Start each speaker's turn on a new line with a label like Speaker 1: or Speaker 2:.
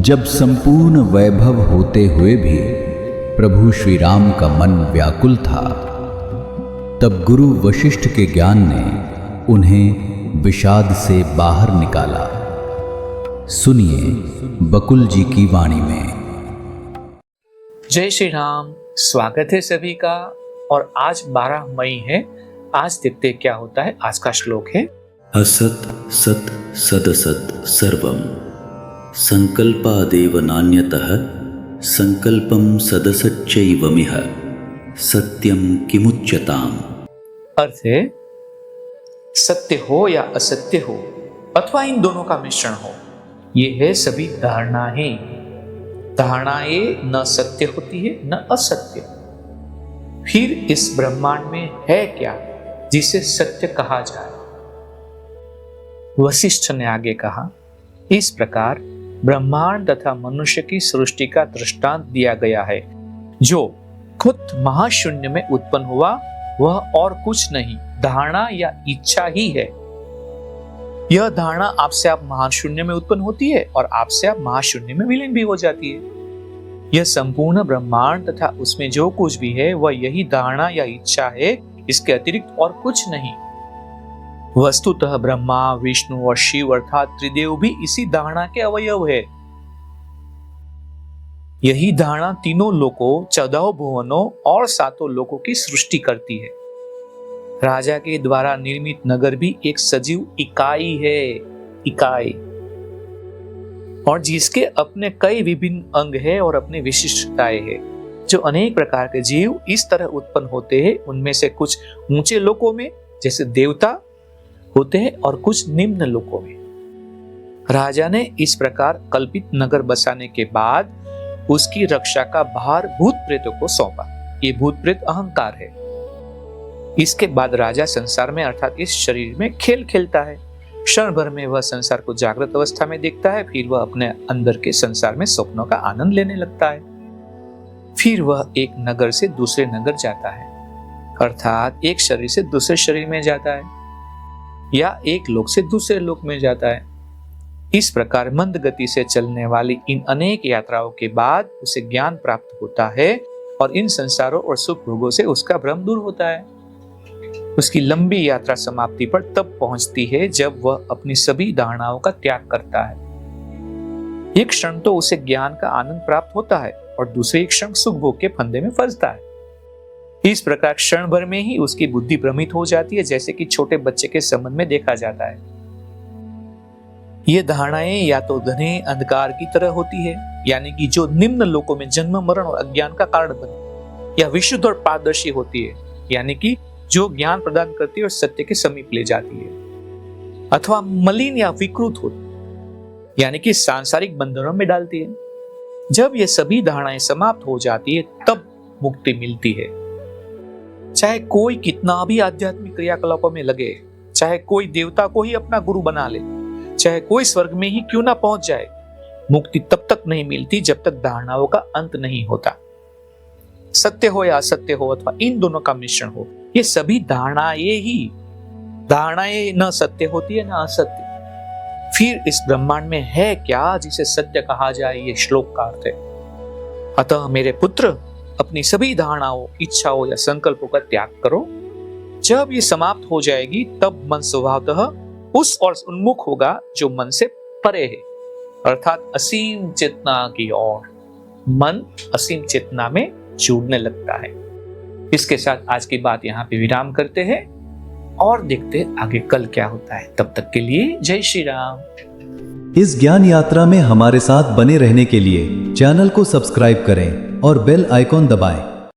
Speaker 1: जब संपूर्ण वैभव होते हुए भी प्रभु श्री राम का मन व्याकुल था, तब गुरु वशिष्ठ के ज्ञान ने उन्हें विषाद से बाहर निकाला। सुनिए बकुल जी की वाणी में।
Speaker 2: जय श्री राम। स्वागत है सभी का। और आज 12 मई है। आज देखते क्या होता है। आज का श्लोक है
Speaker 3: असत् सत् सदसत् सर्वम् संकल्पादेव नान्यतः संकल्पम सदसच्चैवमिह सत्यम किमुच्यताम्।
Speaker 2: अर्थ है सत्य हो या असत्य हो अथवा इन दोनों का मिश्रण हो, ये है सभी धारणाएं। धारणाएं न सत्य होती है न असत्य। फिर इस ब्रह्मांड में है क्या जिसे सत्य कहा जाए। वशिष्ठ ने आगे कहा, इस प्रकार ब्रह्मांड तथा मनुष्य की सृष्टि का दृष्टांत दिया गया है। जो खुद महाशून्य में उत्पन्न हुआ वह और कुछ नहीं, धारणा या इच्छा ही है। यह धारणा आपसे आप महाशून्य में उत्पन्न होती है और आपसे आप महाशून्य में विलीन भी हो जाती है। यह संपूर्ण ब्रह्मांड तथा उसमें जो कुछ भी है वह यही धारणा या इच्छा है, इसके अतिरिक्त और कुछ नहीं। वस्तुतः ब्रह्मा, विष्णु और शिव अर्थात त्रिदेव भी इसी धारणा के अवयव है। यही धारणा तीनों लोकों, 14 भुवनों और 7 लोकों की सृष्टि करती है। राजा के द्वारा निर्मित नगर भी एक सजीव इकाई है, इकाई, और जिसके अपने कई विभिन्न अंग है और अपनी विशिष्टताएं है। जो अनेक प्रकार के जीव इस तरह उत्पन्न होते हैं, उनमें से कुछ ऊंचे लोकों में जैसे देवता होते हैं और कुछ निम्न लोकों में। राजा ने इस प्रकार कल्पित नगर बसाने के बाद उसकी रक्षा का भार भूत प्रेतों को सौंपा। ये भूत प्रेत अहंकार है। इसके बाद राजा संसार में अर्थात इस शरीर में खेल खेलता है। क्षण भर में वह संसार को जागृत अवस्था में देखता है, फिर वह अपने अंदर के संसार में स्वप्नों का आनंद लेने लगता है। फिर वह एक नगर से दूसरे नगर जाता है, अर्थात एक शरीर से दूसरे शरीर में जाता है या एक लोक से दूसरे लोक में जाता है। इस प्रकार मंद गति से चलने वाली इन अनेक यात्राओं के बाद उसे ज्ञान प्राप्त होता है और इन संसारों और सुख भोगों से उसका भ्रम दूर होता है। उसकी लंबी यात्रा समाप्ति पर तब पहुंचती है जब वह अपनी सभी धारणाओं का त्याग करता है। एक क्षण तो उसे ज्ञान का आनंद प्राप्त होता है और दूसरे क्षण सुख भोग के फंदे में फंसता है। इस प्रकार क्षण भर में ही उसकी बुद्धि भ्रमित हो जाती है, जैसे कि छोटे बच्चे के संबंध में देखा जाता है। ये धारणाएं या तो घने अंधकार की तरह होती है, यानी कि जो निम्न लोकों में जन्म, मरण और अज्ञान का कारण बनती, या विशुद्ध और पारदर्शी होती है, यानी कि जो ज्ञान प्रदान करती है और सत्य के समीप ले जाती है, अथवा मलिन या विकृत होती, यानी कि सांसारिक बंधनों में डालती है। जब ये सभी धारणाएं समाप्त हो जाती है तब मुक्ति मिलती है। चाहे कोई कितना भी आध्यात्मिक क्रियाकलापों में लगे, चाहे कोई देवता को ही अपना गुरु बना ले, चाहे कोई स्वर्ग में ही क्यों ना पहुंच जाए, मुक्ति तब तक नहीं मिलती जब तक धारणाओं का अंत नहीं होता। सत्य हो या असत्य हो अथवा इन दोनों का मिश्रण हो, ये सभी धारणाएं न सत्य होती है न असत्य। फिर इस ब्रह्मांड में है क्या जिसे सत्य कहा जाए, ये श्लोक का अर्थ है। अतः मेरे पुत्र, अपनी सभी धारणाओं, इच्छाओं या संकल्पों का त्याग करो। जब ये समाप्त हो जाएगी तब मन स्वभावतः उस ओर उन्मुख होगा जो मन से परे है, अर्थात असीम चेतना की ओर। मन असीम चेतना में जुड़ने लगता है। इसके साथ आज की बात यहाँ पे विराम करते हैं और देखते हैं आगे कल क्या होता है। तब तक के लिए जय श्री राम।
Speaker 4: इस ज्ञान यात्रा में हमारे साथ बने रहने के लिए चैनल को सब्सक्राइब करें और बेल आइकॉन दबाएं।